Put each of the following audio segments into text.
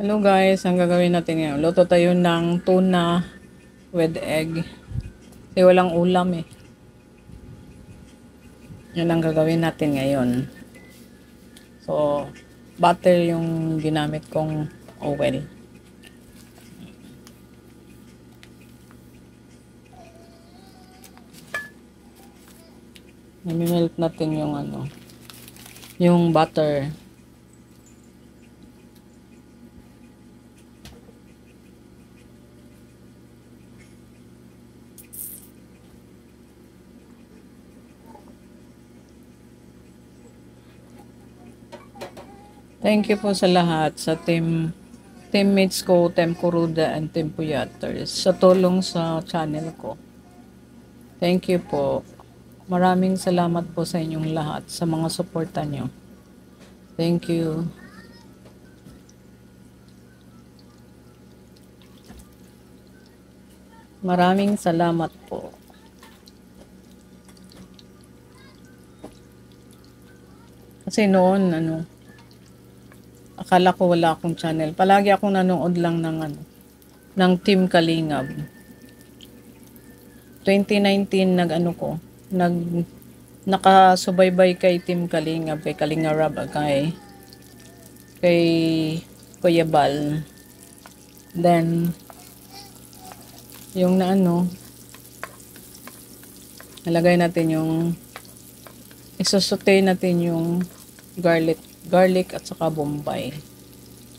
Hello guys, ang gagawin natin ngayon, luto tayo ng tuna with egg. Kasi walang ulam eh. Yan ang gagawin natin ngayon. So, butter yung ginamit kong oil. Nami-melt natin yung yung butter. Thank you po sa lahat, sa teammates ko, Team Kuruda and Team Puyaters, sa tulong sa channel ko. Thank you po. Maraming salamat po sa inyong lahat, sa mga suporta nyo. Thank you. Maraming salamat po. Kasi noon, akala ko wala akong channel. Palagi akong nanood lang ng Team Kalingap. 2019 nakasubaybay kay Team Kalingap, kay Kalingarab, kay Kuya Bal. Then, yung nalagay natin isusute natin yung garlic at saka bombay.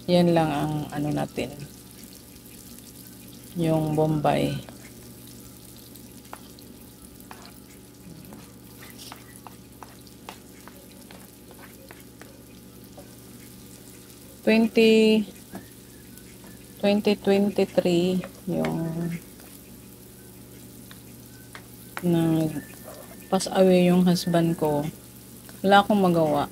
Yan lang ang natin. Yung bombay. Twenty 2023 yung pass away yung husband ko. Wala akong magawa.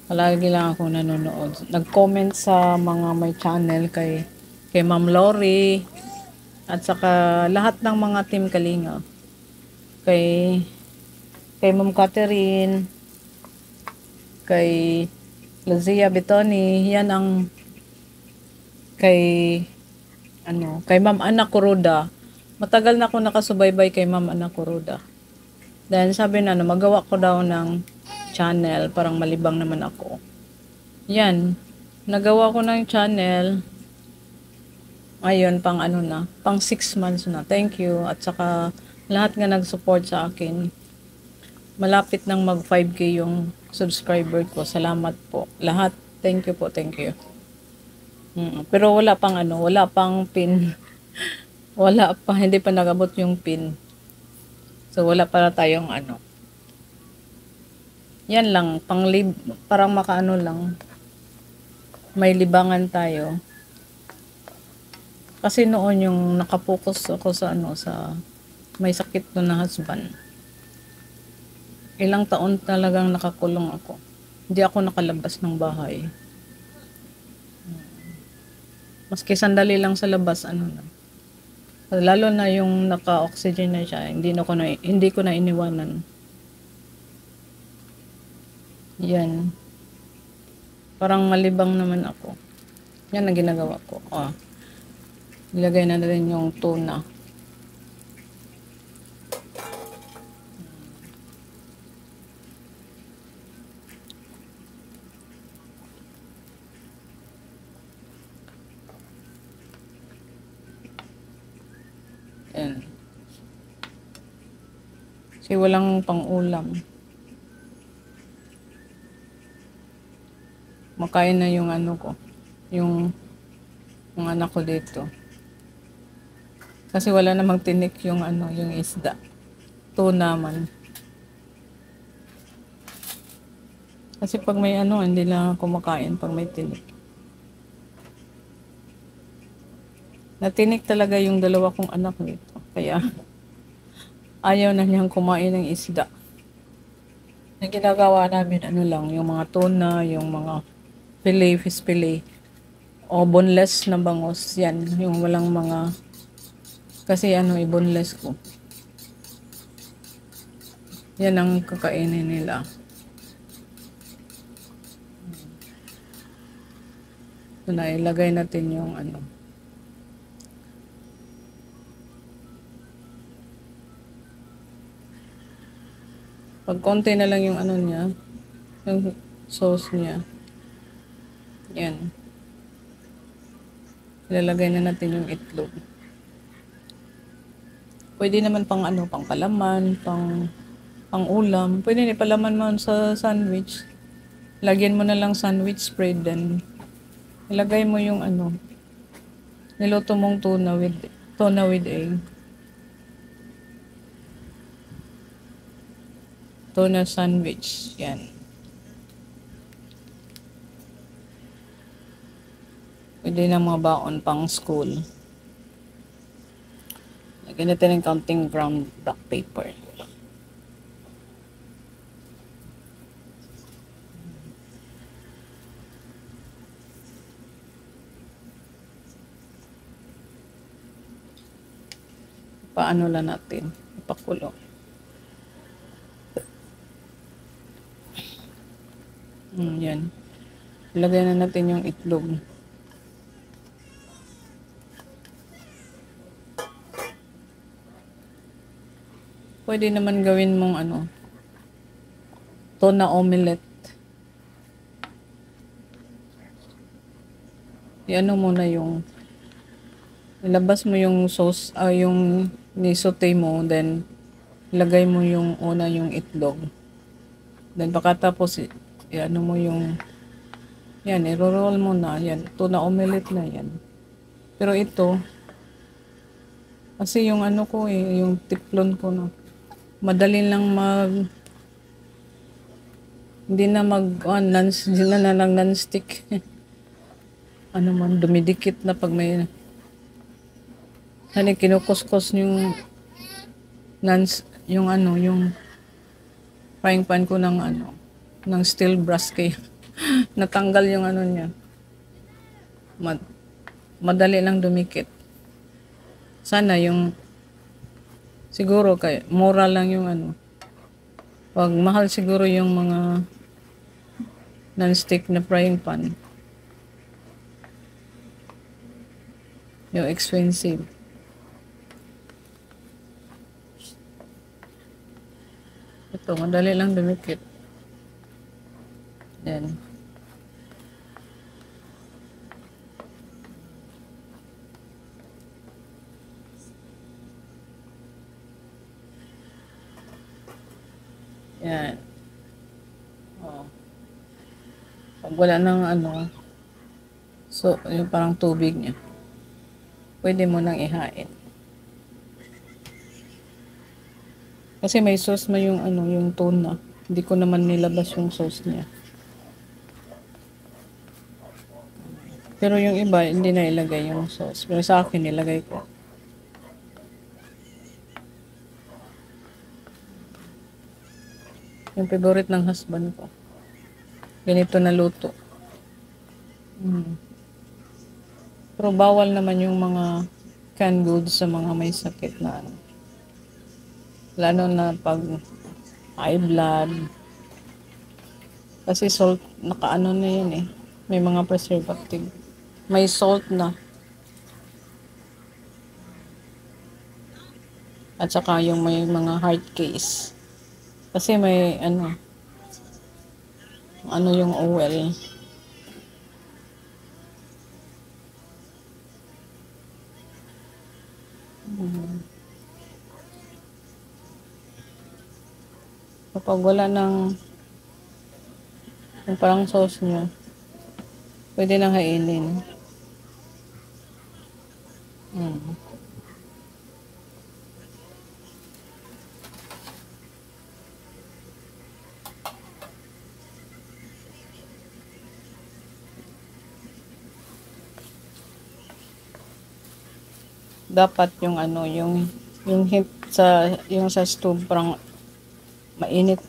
Palagi lang ako nanonood. Nag-comment sa mga may channel kay Ma'am Lori at saka lahat ng mga Team Kalinga. Kay Ma'am Catherine, kay Luzia Betoni, yan ang kay Ma'am Ana Kuruda. Matagal na ako nakasubaybay kay Ma'am Ana Kuruda. Then sabi na magawa ko daw ng channel, parang malibang naman ako. Yan, nagawa ko ng channel. Ayun, pang 6 months na. Thank you. At saka lahat nga nag-support sa akin. Malapit nang mag 5K yung subscriber ko. Salamat po. Lahat, thank you po, thank you. Pero wala pang pin. Wala pa, hindi pa nagabot yung pin. So wala para tayong Yan lang, parang lang. May libangan tayo. Kasi noon yung nakapokus ako sa may sakit to na husband. Ilang taon talagang nakakulong ako. Hindi ako nakalabas ng bahay. Maski sandali lang sa labas, lalo na yung naka-oxygen na siya, hindi ko na iniwanan. Yan. Parang malibang naman ako. Yan ang ginagawa ko. Ilagay na rin yung tuna. Yan. Kasi walang pang-ulam. Makain na yung yung anak ko dito. Kasi wala namang tinik yung yung isda. Tuna man. Kasi pag may hindi lang ako kumakain pag may tinik. Natinik talaga yung dalawa kong anak nito. Kaya ayaw na niyang kumain ng isda. Ang ginagawa namin lang, yung mga tuna, yung mga fish fillet. O boneless na bangus. Yan, yung walang kasi i-boneless ko. Yan ang kakainin nila. So, na ilagay natin yung ano. Pag konti na lang yung ano niya, yung sauce niya. Yan. Ilalagay na natin yung itlog. Pwede naman pang ano, pang palaman, pang ulam. Pwede na palaman mo sa sandwich. Lagyan mo na lang sandwich spread, then ilagay mo yung ano, niluto mong tuna with egg. Tuna sandwich. Yan. Pwede na mga baon pang school. Lagyan natin ng counting brown black paper. Paano lang natin? Ipakulo. Yan. Ilagay na natin yung itlog. Pwede naman gawin mong ano, tuna omelette. Iano mo na yung, ilabas mo yung sauce, yung nisote mo, then ilagay mo yung una yung itlog. Then pagkatapos, iano mo yung, yan, i-roll mo na, yan, tuna omelette na yan. Pero ito, kasi yung ano ko yung tiplon ko na, madali lang hindi na hindi na lang non-stick. Ano man, dumidikit na pag may, hani kinukuskus yung ano, yung frying pan ko ng ano, ng steel brass kaya natanggal yung ano niya. Madali lang dumikit. Sana yung, siguro mura lang yung ano. Pag mahal siguro yung mga non-stick na frying pan. Yung expensive. Ito, madali lang dumikit. Yan. Yan. Oh. Pag wala ng ano, so, yung parang tubig niya, pwede mo nang ihain. Kasi may sauce na yung ano, yung tuna. Hindi ko naman nilabas yung sauce niya. Pero yung iba, hindi na ilagay yung sauce. Pero sa akin, nilagay ko. Yung favorite ng husband ko. Ganito na luto. Pero bawal naman yung mga canned goods sa mga may sakit na ano. Lalo na pag high blood. Kasi salt, nakaano na yun eh. May mga preservative. May salt na. At saka yung may mga heart case. Kasi may ano yung oil. Kapag wala ng yung parang sauce niya, pwede nang hainin. Dapat yung ano, yung heat yung sa stove parang mainit.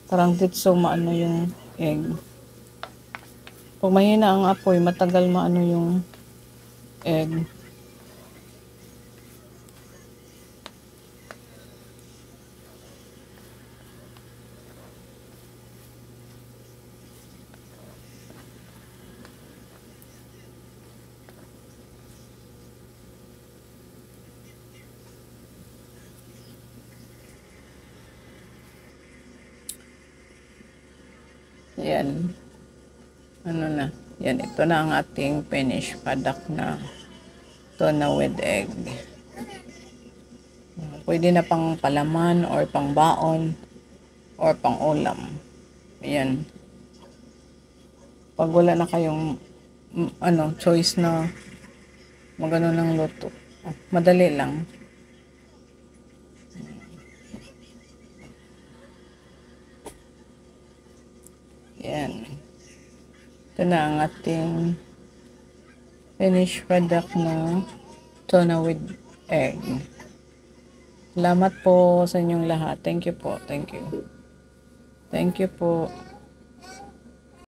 Parang ditso maano yung egg. Pag mahina ang apoy, matagal maano yung egg. Yan. Ano na. Yan, ito na ang ating finished product na tuna with egg. Pwede na pang palaman or pang baon or pang ulam. Ayan. Pag wala na kayong choice na magano ng luto. Madali lang. Yan. Ito na ang ating finished product na tuna with egg. Salamat po sa inyong lahat. Thank you po. Thank you. Thank you po.